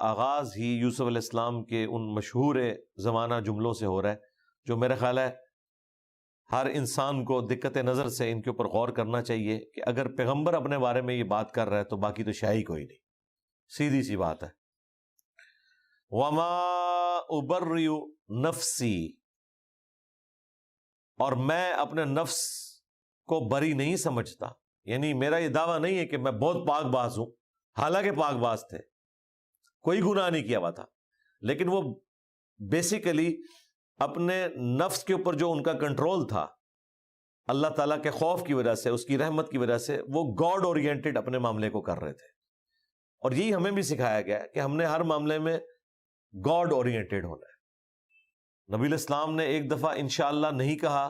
آغاز ہی یوسف علیہ السلام کے ان مشہور زمانہ جملوں سے ہو رہا ہے جو میرا خیال ہے ہر انسان کو دقت نظر سے ان کے اوپر غور کرنا چاہیے کہ اگر پیغمبر اپنے بارے میں یہ بات کر رہا ہے تو باقی تو شاید کوئی نہیں، سیدھی سی بات ہے۔ وما ابرئ نفسی، اور میں اپنے نفس کو بری نہیں سمجھتا، یعنی میرا یہ دعویٰ نہیں ہے کہ میں بہت پاک باز ہوں، حالانکہ پاک باز تھے، کوئی گناہ نہیں کیا ہوا تھا، لیکن وہ بیسیکلی اپنے نفس کے اوپر جو ان کا کنٹرول تھا اللہ تعالیٰ کے خوف کی وجہ سے، اس کی رحمت کی وجہ سے، وہ گاڈ اورینٹڈ اپنے معاملے کو کر رہے تھے۔ اور یہی ہمیں بھی سکھایا گیا ہے کہ ہم نے ہر معاملے میں گاڈ اورینٹڈ ہونا ہے۔ نبی علیہ السلام نے ایک دفعہ انشاءاللہ نہیں کہا،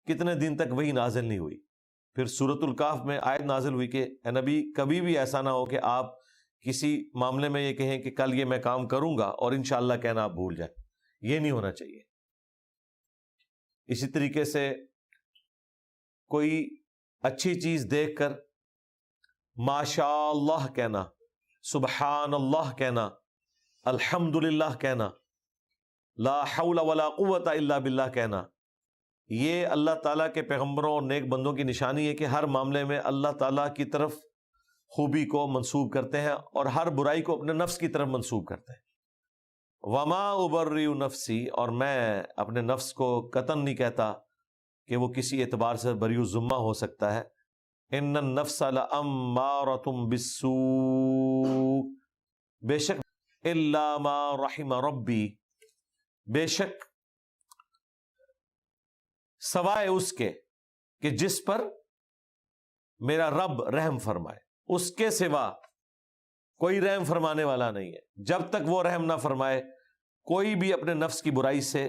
کتنے دن تک وہی نازل نہیں ہوئی، پھر سورۃ الکہف میں آیت نازل ہوئی کہ اے نبی کبھی بھی ایسا نہ ہو کہ آپ کسی معاملے میں یہ کہیں کہ کل یہ میں کام کروں گا اور انشاءاللہ کہنا آپ بھول جائیں، یہ نہیں ہونا چاہیے۔ اسی طریقے سے کوئی اچھی چیز دیکھ کر ماشاء اللہ کہنا، سبحان اللہ کہنا، الحمدللہ کہنا، لا حول ولا قوت الا باللہ کہنا، یہ اللہ تعالیٰ کے پیغمبروں اور نیک بندوں کی نشانی ہے کہ ہر معاملے میں اللہ تعالیٰ کی طرف خوبی کو منسوب کرتے ہیں اور ہر برائی کو اپنے نفس کی طرف منسوب کرتے ہیں۔ وما ابرئ نفسی، اور میں اپنے نفس کو قطعاً نہیں کہتا کہ وہ کسی اعتبار سے بری الذمہ ہو سکتا ہے۔ ان النفس لامارۃ بالسوء، بے شک الا ما رحم ربی، بے شک سوائے اس کے کہ جس پر میرا رب رحم فرمائے، اس کے سوا کوئی رحم فرمانے والا نہیں ہے۔ جب تک وہ رحم نہ فرمائے کوئی بھی اپنے نفس کی برائی سے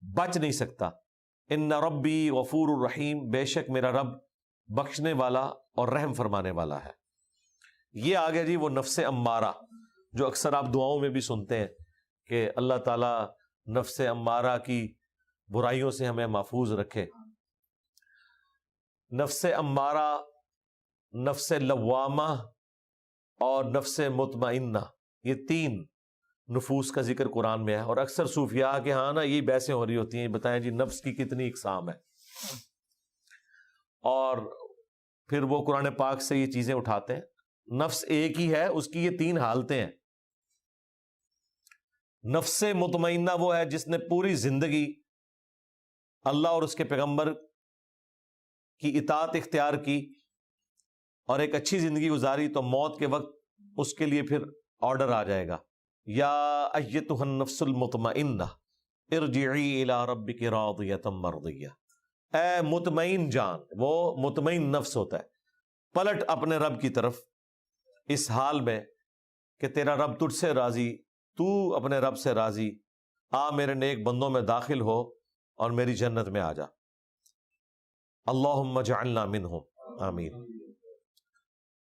بچ نہیں سکتا۔ ان ربی غفور الرحیم، بے شک میرا رب بخشنے والا اور رحم فرمانے والا ہے۔ یہ آگے جی وہ نفس امارہ جو اکثر آپ دعاؤں میں بھی سنتے ہیں کہ اللہ تعالیٰ نفس امارہ کی برائیوں سے ہمیں محفوظ رکھے۔ نفس امارہ، نفس لوامہ اور نفس مطمئنہ، یہ تین نفوس کا ذکر قرآن میں ہے، اور اکثر صوفیاء کے ہاں نا یہ بحثیں ہو رہی ہوتی ہیں، بتائیں جی نفس کی کتنی اقسام ہے، اور پھر وہ قرآن پاک سے یہ چیزیں اٹھاتے ہیں۔ نفس ایک ہی ہے، اس کی یہ تین حالتیں ہیں۔ نفس مطمئنہ وہ ہے جس نے پوری زندگی اللہ اور اس کے پیغمبر کی اطاعت اختیار کی اور ایک اچھی زندگی گزاری، تو موت کے وقت اس کے لیے پھر آرڈر آ جائے گا، یا ایتھا النفس المطمئنہ ارجعی الی ربک راضیۃ مرضیہ، اے مطمئن جان، وہ مطمئن نفس ہوتا ہے، پلٹ اپنے رب کی طرف اس حال میں کہ تیرا رب تجھ سے راضی، تو اپنے رب سے راضی، آ میرے نیک بندوں میں داخل ہو اور میری جنت میں آ جا، اللہم اجعلنا منہم، آمین۔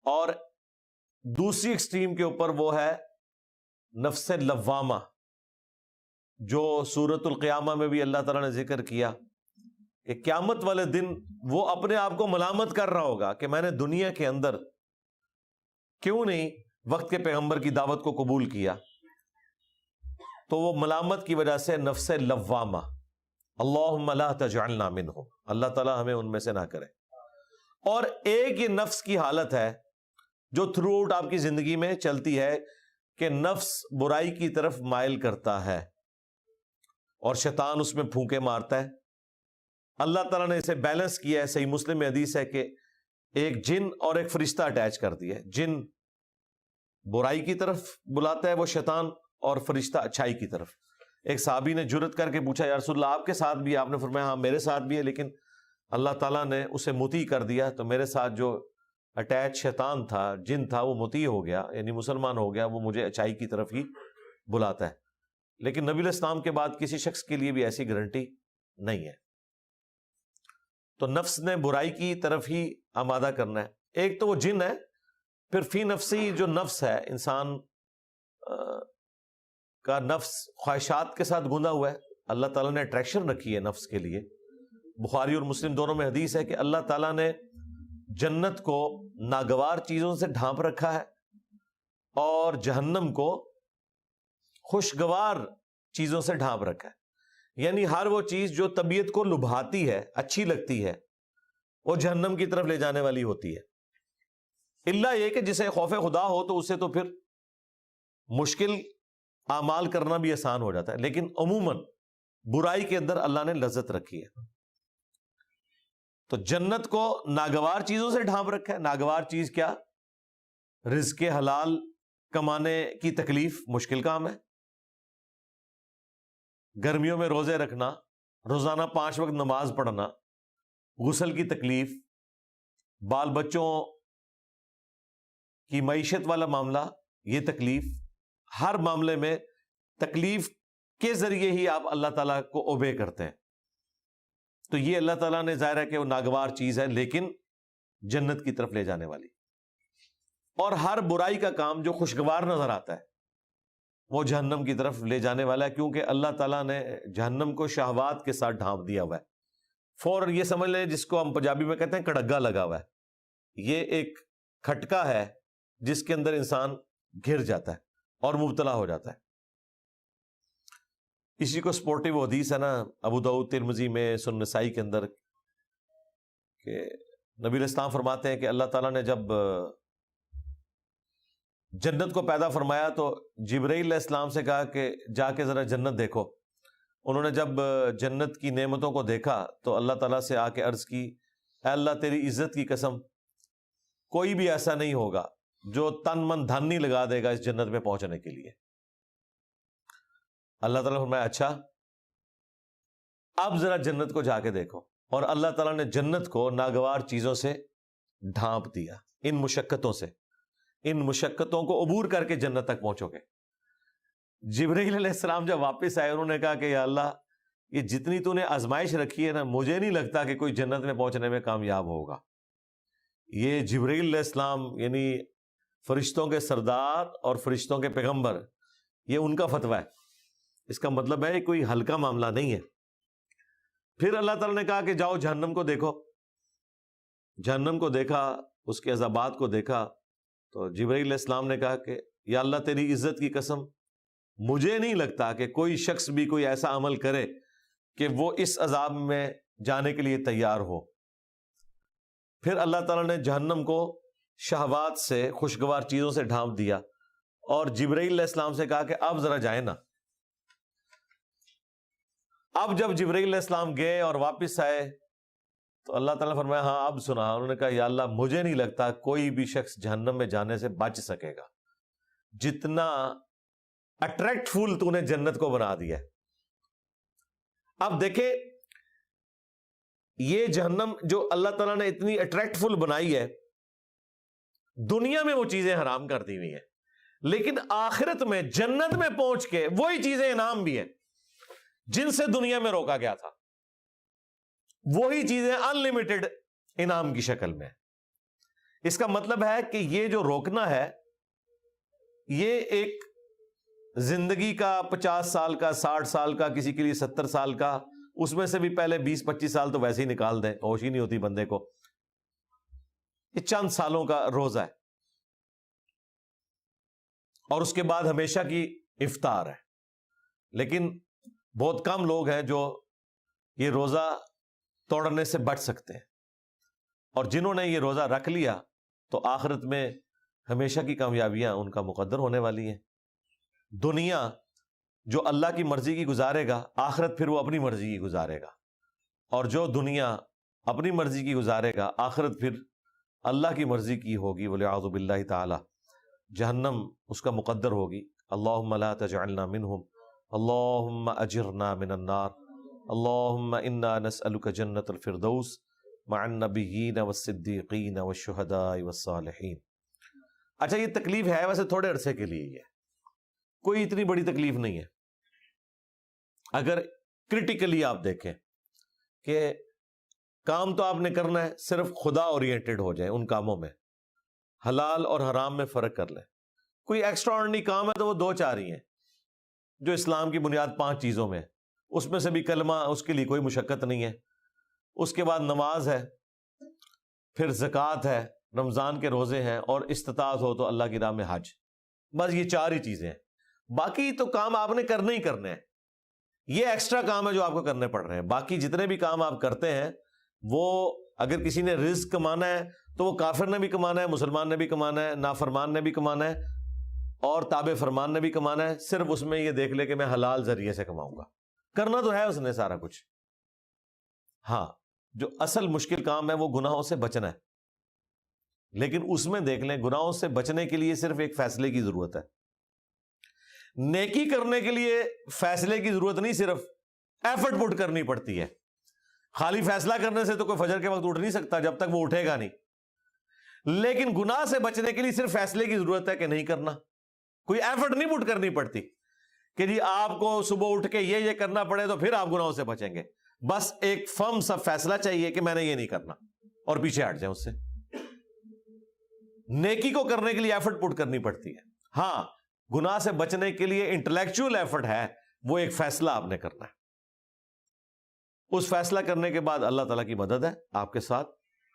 اور دوسری ایکسٹریم کے اوپر وہ ہے نفس لوامہ، جو سورۃ القیامہ میں بھی اللہ تعالیٰ نے ذکر کیا کہ قیامت والے دن وہ اپنے آپ کو ملامت کر رہا ہوگا کہ میں نے دنیا کے اندر کیوں نہیں وقت کے پیغمبر کی دعوت کو قبول کیا، تو وہ ملامت کی وجہ سے نفس لوامہ، اللہم لا تجعلنا منہم، اللہ تعالیٰ ہمیں ان میں سے نہ کرے۔ اور ایک یہ نفس کی حالت ہے جو تھرو آؤٹ آپ کی زندگی میں چلتی ہے کہ نفس برائی کی طرف مائل کرتا ہے اور شیطان اس میں پھونکے مارتا ہے۔ اللہ تعالیٰ نے اسے بیلنس کیا ہے، صحیح مسلم میں حدیث ہے کہ ایک جن اور ایک فرشتہ اٹیچ کر دیا ہے، جن برائی کی طرف بلاتا ہے وہ شیطان، اور فرشتہ اچھائی کی طرف۔ ایک صحابی نے جرت کر کے پوچھا یا رسول اللہ آپ کے ساتھ بھی؟ آپ نے فرمایا ہاں میرے ساتھ بھی ہے، لیکن اللہ تعالیٰ نے اسے مطیع کر دیا، تو میرے ساتھ جو اٹیچ شیطان تھا، جن تھا، وہ مطیع ہو گیا، یعنی مسلمان ہو گیا، وہ مجھے اچھائی کی طرف ہی بلاتا ہے۔ لیکن نبی علیہ السلام کے بعد کسی شخص کے لیے بھی ایسی گارنٹی نہیں ہے۔ تو نفس نے برائی کی طرف ہی آمادہ کرنا ہے۔ ایک تو وہ جن ہے، پھر فی نفسی جو نفس ہے، انسان کا نفس خواہشات کے ساتھ گندا ہوا ہے۔ اللہ تعالیٰ نے اٹریکشن رکھی ہے نفس کے لیے۔ بخاری اور مسلم دونوں میں حدیث ہے کہ اللہ تعالیٰ نے جنت کو ناگوار چیزوں سے ڈھانپ رکھا ہے اور جہنم کو خوشگوار چیزوں سے ڈھانپ رکھا ہے، یعنی ہر وہ چیز جو طبیعت کو لبھاتی ہے، اچھی لگتی ہے، وہ جہنم کی طرف لے جانے والی ہوتی ہے، الا یہ کہ جسے خوف خدا ہو تو اسے تو پھر مشکل اعمال کرنا بھی آسان ہو جاتا ہے، لیکن عموماً برائی کے اندر اللہ نے لذت رکھی ہے۔ تو جنت کو ناگوار چیزوں سے ڈھانپ رکھا ہے۔ ناگوار چیز کیا؟ رزق حلال کمانے کی تکلیف، مشکل کام ہے، گرمیوں میں روزے رکھنا، روزانہ 5 وقت نماز پڑھنا، غسل کی تکلیف، بال بچوں کی معیشت والا معاملہ، یہ تکلیف، ہر معاملے میں تکلیف کے ذریعے ہی آپ اللہ تعالیٰ کو اوبے کرتے ہیں۔ تو یہ اللہ تعالیٰ نے ظاہر ہے کہ وہ ناگوار چیز ہے لیکن جنت کی طرف لے جانے والی، اور ہر برائی کا کام جو خوشگوار نظر آتا ہے وہ جہنم کی طرف لے جانے والا ہے، کیونکہ اللہ تعالیٰ نے جہنم کو شہوات کے ساتھ ڈھانپ دیا ہوا ہے۔ فوراً یہ سمجھ لیں، جس کو ہم پنجابی میں کہتے ہیں کڑگا لگا ہوا ہے، یہ ایک کھٹکا ہے جس کے اندر انسان گر جاتا ہے اور مبتلا ہو جاتا ہے۔ اسی کو سپورٹیو حدیث ہے نا ابو داؤد، ترمذی میں، سنن نسائی کے اندر، کہ نبی علیہ السلام فرماتے ہیں کہ اللہ تعالیٰ نے جب جنت کو پیدا فرمایا تو جبرائیل علیہ السلام سے کہا کہ جا کے ذرا جنت دیکھو۔ انہوں نے جب جنت کی نعمتوں کو دیکھا تو اللہ تعالیٰ سے آ کے عرض کی، اے اللہ تیری عزت کی قسم، کوئی بھی ایسا نہیں ہوگا جو تن من دھن نہیں لگا دے گا اس جنت میں پہنچنے کے لیے۔ اللہ تعالیٰ نے فرمایا اچھا اب ذرا جنت کو جا کے دیکھو، اور اللہ تعالیٰ نے جنت کو ناگوار چیزوں سے ڈھانپ دیا، ان مشقتوں سے، ان مشقتوں کو عبور کر کے جنت تک پہنچو گے۔ جبرائیل علیہ السلام جب واپس آئے انہوں نے کہا کہ یا اللہ یہ جتنی تو نے آزمائش رکھی ہے نا، مجھے نہیں لگتا کہ کوئی جنت میں پہنچنے میں کامیاب ہوگا۔ یہ جبرائیل علیہ السلام یعنی فرشتوں کے سردار اور فرشتوں کے پیغمبر، یہ ان کا فتویٰ ہے، اس کا مطلب ہے کوئی ہلکا معاملہ نہیں ہے۔ پھر اللہ تعالیٰ نے کہا کہ جاؤ جہنم کو دیکھو۔ جہنم کو دیکھا، اس کے عذابات کو دیکھا، تو جبرائیل علیہ السلام نے کہا کہ یا اللہ تیری عزت کی قسم، مجھے نہیں لگتا کہ کوئی شخص بھی کوئی ایسا عمل کرے کہ وہ اس عذاب میں جانے کے لیے تیار ہو۔ پھر اللہ تعالیٰ نے جہنم کو شہوات سے، خوشگوار چیزوں سے ڈھانپ دیا، اور جبرائیل علیہ السلام سے کہا کہ اب ذرا جائیں نا۔ اب جب جبرائیل علیہ السلام گئے اور واپس آئے تو اللہ تعالیٰ نے فرمایا ہاں اب سنا۔ انہوں نے کہا یا اللہ مجھے نہیں لگتا کوئی بھی شخص جہنم میں جانے سے بچ سکے گا، جتنا اٹریکٹ فل تو نے جنت کو بنا دیا ہے۔ اب دیکھیں یہ جہنم جو اللہ تعالیٰ نے اتنی اٹریکٹ فل بنائی ہے، دنیا میں وہ چیزیں حرام کر دی ہوئی ہیں، لیکن آخرت میں جنت میں پہنچ کے وہی چیزیں انعام بھی ہیں جن سے دنیا میں روکا گیا تھا، وہی چیزیں انلمیٹڈ انعام کی شکل میں۔ اس کا مطلب ہے کہ یہ جو روکنا ہے یہ ایک زندگی کا 50 سال کا، 60 سال کا، کسی کے لیے 70 سال کا، اس میں سے بھی پہلے 20-25 سال تو ویسے ہی نکال دیں، ہوش ہی نہیں ہوتی بندے کو، یہ چند سالوں کا روزہ ہے، اور اس کے بعد ہمیشہ کی افطار ہے۔ لیکن بہت کم لوگ ہیں جو یہ روزہ توڑنے سے بچ سکتے ہیں، اور جنہوں نے یہ روزہ رکھ لیا تو آخرت میں ہمیشہ کی کامیابیاں ان کا مقدر ہونے والی ہیں۔ دنیا جو اللہ کی مرضی کی گزارے گا، آخرت پھر وہ اپنی مرضی کی گزارے گا، اور جو دنیا اپنی مرضی کی گزارے گا، آخرت پھر اللہ کی مرضی کی ہوگی، وَلِعَوْذُ بِاللَّهِ تعالی، جہنم اس کا مقدر ہوگی۔ اللہم لا تجعلنا منہم، اللہم اجرنا من النار، اللہم انا نسألک جنت الفردوس مع النبیین والصدیقین والشہداء والصالحین۔ اچھا یہ تکلیف ہے ویسے تھوڑے عرصے کے لیے، یہ کوئی اتنی بڑی تکلیف نہیں ہے۔ اگر کرٹیکلی آپ دیکھیں کہ کام تو آپ نے کرنا ہے، صرف خدا اورینٹڈ ہو جائیں ان کاموں میں، حلال اور حرام میں فرق کر لیں۔ کوئی ایکسٹرا آرڈنری کام ہے تو وہ 2-4 ہی ہیں جو اسلام کی بنیاد 5 چیزوں میں، اس میں سے بھی کلمہ، اس کے لیے کوئی مشقت نہیں ہے، اس کے بعد نماز ہے، پھر زکوٰۃ ہے، رمضان کے روزے ہیں، اور استطاعت ہو تو اللہ کی راہ میں حج، بس یہ 4 ہی چیزیں ہیں۔ باقی تو کام آپ نے کرنے ہی کرنے ہیں، یہ ایکسٹرا کام ہے جو آپ کو کرنے پڑ رہے ہیں. باقی جتنے بھی کام آپ کرتے ہیں وہ اگر کسی نے رزق کمانا ہے تو وہ کافر نے بھی کمانا ہے، مسلمان نے بھی کمانا ہے، نافرمان نے بھی کمانا ہے، اور تابع فرمان نے بھی کمانا ہے. صرف اس میں یہ دیکھ لے کہ میں حلال ذریعے سے کماؤں گا. کرنا تو ہے اس نے سارا کچھ. ہاں جو اصل مشکل کام ہے وہ گناہوں سے بچنا ہے. لیکن اس میں دیکھ لیں گناہوں سے بچنے کے لیے صرف ایک فیصلے کی ضرورت ہے. نیکی کرنے کے لیے فیصلے کی ضرورت نہیں، صرف ایفرٹ پٹ کرنی پڑتی ہے. خالی فیصلہ کرنے سے تو کوئی فجر کے وقت اٹھ نہیں سکتا جب تک وہ اٹھے گا نہیں. لیکن گناہ سے بچنے کے لیے صرف فیصلے کی ضرورت ہے کہ نہیں کرنا. کوئی ایفرٹ نہیں پٹ کرنی پڑتی کہ جی آپ کو صبح اٹھ کے یہ کرنا پڑے تو پھر آپ گناہوں سے بچیں گے. بس ایک فرم سا فیصلہ چاہیے کہ میں نے یہ نہیں کرنا، اور پیچھے ہٹ جائیں اس سے. نیکی کو کرنے کے لیے ایفرٹ پٹ کرنی پڑتی ہے. ہاں گناہ سے بچنے کے لیے انٹلیکچوئل ایفرٹ ہے، وہ ایک فیصلہ آپ نے کرنا ہے. اس فیصلہ کرنے کے بعد اللہ تعالیٰ کی مدد ہے آپ کے ساتھ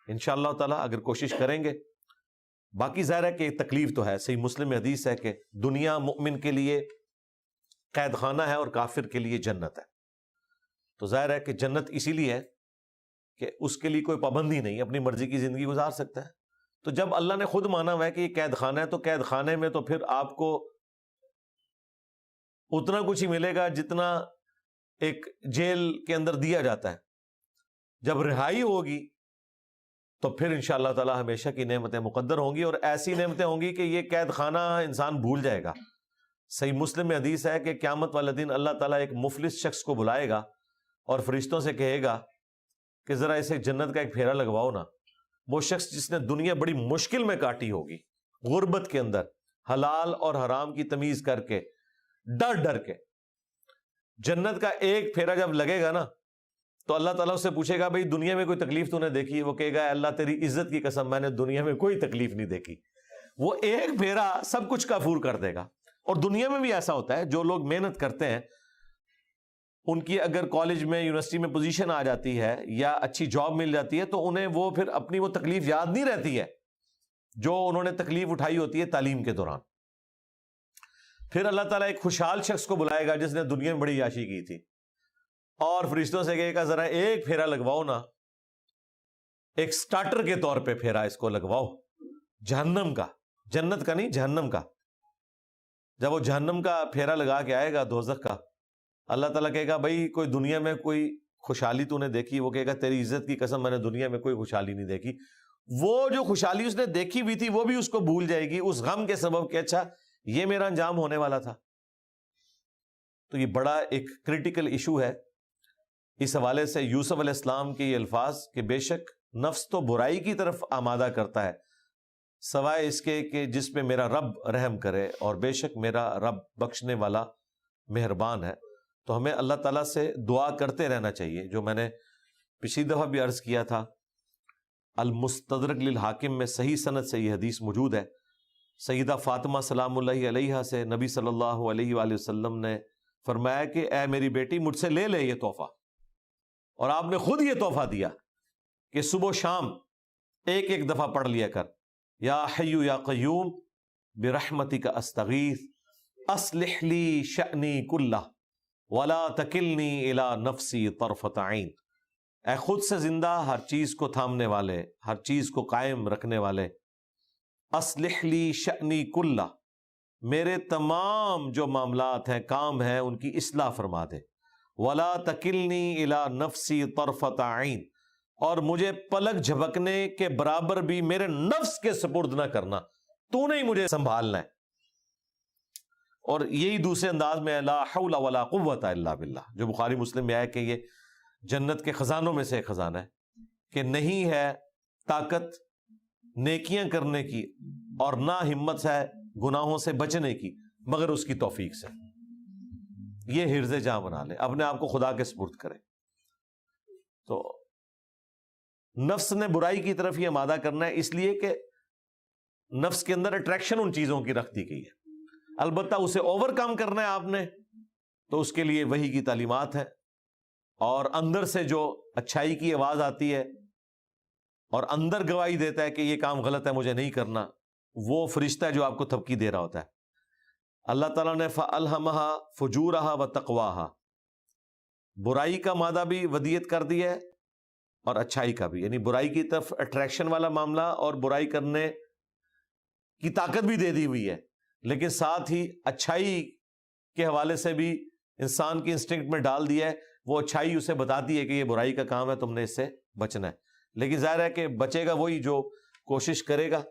انشاءاللہ تعالیٰ اگر کوشش کریں گے. باقی ظاہر ہے کہ تکلیف تو ہے. صحیح مسلم میں حدیث ہے کہ دنیا مومن کے لیے قید خانہ ہے اور کافر کے لیے جنت ہے. تو ظاہر ہے کہ جنت اسی لیے ہے کہ اس کے لیے کوئی پابندی نہیں، اپنی مرضی کی زندگی گزار سکتا ہے. تو جب اللہ نے خود مانا ہوا ہے کہ یہ قید خانہ ہے تو قید خانے میں تو پھر آپ کو اتنا کچھ ہی ملے گا جتنا ایک جیل کے اندر دیا جاتا ہے. جب رہائی ہوگی تو پھر انشاءاللہ تعالی ہمیشہ کی نعمتیں مقدر ہوں گی، اور ایسی نعمتیں ہوں گی کہ یہ قید خانہ انسان بھول جائے گا. صحیح مسلم میں حدیث ہے کہ قیامت والے دن اللہ تعالیٰ ایک مفلس شخص کو بلائے گا اور فرشتوں سے کہے گا کہ ذرا اسے جنت کا ایک پھیرا لگواؤ نا. وہ شخص جس نے دنیا بڑی مشکل میں کاٹی ہوگی، غربت کے اندر حلال اور حرام کی تمیز کر کے ڈر ڈر کے، جنت کا ایک پھیرا جب لگے گا نا تو اللہ تعالیٰ اس سے پوچھے گا بھئی دنیا میں کوئی تکلیف تو نے دیکھی؟ وہ کہے گا اللہ تیری عزت کی قسم میں نے دنیا میں کوئی تکلیف نہیں دیکھی. وہ ایک پھیرا سب کچھ کافور کر دے گا. اور دنیا میں بھی ایسا ہوتا ہے، جو لوگ محنت کرتے ہیں ان کی اگر کالج میں یونیورسٹی میں پوزیشن آ جاتی ہے یا اچھی جاب مل جاتی ہے تو انہیں وہ پھر اپنی وہ تکلیف یاد نہیں رہتی ہے جو انہوں نے تکلیف اٹھائی ہوتی ہے تعلیم کے دوران. پھر اللہ تعالیٰ ایک خوشحال شخص کو بلائے گا جس نے دنیا میں بڑی عیاشی کی تھی، اور فرشتوں سے کہے گا ذرا ایک پھیرا لگواؤ نا، ایک سٹارٹر کے طور پہ پھیرا اس کو لگواؤ جہنم کا، جنت کا نہیں جہنم کا. جب وہ جہنم کا پھیرا لگا کے آئے گا دوزخ کا، اللہ تعالیٰ کہے گا بھائی کوئی دنیا میں کوئی خوشحالی تو نے دیکھی؟ وہ کہے گا تیری عزت کی قسم میں نے دنیا میں کوئی خوشحالی نہیں دیکھی. وہ جو خوشحالی اس نے دیکھی ہوئی تھی وہ بھی اس کو بھول جائے گی اس غم کے سبب کہ اچھا یہ میرا انجام ہونے والا تھا. تو یہ بڑا ایک کریٹیکل ایشو ہے. اس حوالے سے یوسف علیہ السلام کے یہ الفاظ کہ بے شک نفس تو برائی کی طرف آمادہ کرتا ہے سوائے اس کے کہ جس پہ میرا رب رحم کرے، اور بے شک میرا رب بخشنے والا مہربان ہے. تو ہمیں اللہ تعالیٰ سے دعا کرتے رہنا چاہیے. جو میں نے پچھلی دفعہ بھی عرض کیا تھا، المستدرک للحاکم میں صحیح سند سے یہ حدیث موجود ہے. سیدہ فاطمہ سلام اللہ علیہا سے نبی صلی اللہ علیہ وآلہ وسلم نے فرمایا کہ اے میری بیٹی مجھ سے لے لے یہ تحفہ. اور آپ نے خود یہ تحفہ دیا کہ صبح و شام ایک ایک دفعہ پڑھ لیا کر، یا حی یا قیوم برحمتک استغیث اصلح لی شأنی کلہ ولا تکلنی الی نفسی طرفۃ عین. اے خود سے زندہ، ہر چیز کو تھامنے والے، ہر چیز کو قائم رکھنے والے، اصلح لی شأنی کلہ، میرے تمام جو معاملات ہیں کام ہیں ان کی اصلاح فرما دے. ولا تکلنی الی نفسی طرفۃ عین، اور مجھے پلک جھپکنے کے برابر بھی میرے نفس کے سپرد نہ کرنا، تو نے ہی مجھے سنبھالنا ہے. اور یہی دوسرے انداز میں لا حول ولا قوت الا باللہ، جو بخاری مسلم میں آیا کہ یہ جنت کے خزانوں میں سے ایک خزانہ ہے کہ نہیں ہے طاقت نیکیاں کرنے کی اور نہ ہمت ہے گناہوں سے بچنے کی مگر اس کی توفیق سے. یہ حرز جاں بنا لے، اپنے آپ کو خدا کے سپرد کرے. تو نفس نے برائی کی طرف ہی آمادہ کرنا ہے، اس لیے کہ نفس کے اندر اٹریکشن ان چیزوں کی رکھ دی گئی ہے. البتہ اسے اوور کم کرنا ہے آپ نے، تو اس کے لیے وحی کی تعلیمات ہیں، اور اندر سے جو اچھائی کی آواز آتی ہے اور اندر گواہی دیتا ہے کہ یہ کام غلط ہے مجھے نہیں کرنا، وہ فرشتہ ہے جو آپ کو تھپکی دے رہا ہوتا ہے. اللہ تعالیٰ نے فَأَلْهَمَهَا فُجُورَهَا وَتَقْوَاهَا، برائی کا مادہ بھی ودیت کر دی ہے اور اچھائی کا بھی، یعنی برائی کی طرف اٹریکشن والا معاملہ اور برائی کرنے کی طاقت بھی دے دی ہوئی ہے، لیکن ساتھ ہی اچھائی کے حوالے سے بھی انسان کی انسٹنکٹ میں ڈال دیا ہے، وہ اچھائی اسے بتاتی ہے کہ یہ برائی کا کام ہے، تم نے اس سے بچنا ہے، لیکن ظاہر ہے کہ بچے گا وہی جو کوشش کرے گا۔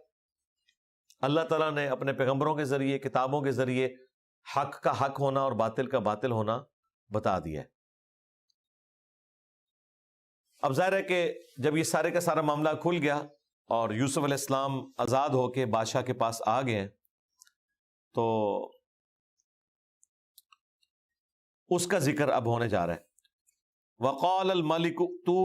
اللہ تعالیٰ نے اپنے پیغمبروں کے ذریعے، کتابوں کے ذریعے حق کا حق ہونا اور باطل کا باطل ہونا بتا دیا ہے۔ اب ظاہر ہے کہ جب یہ سارے کا سارا معاملہ کھل گیا اور یوسف علیہ السلام آزاد ہو کے بادشاہ کے پاس آ گئے ہیں، تو اس کا ذکر اب ہونے جا رہا ہے۔ وقال الملک تو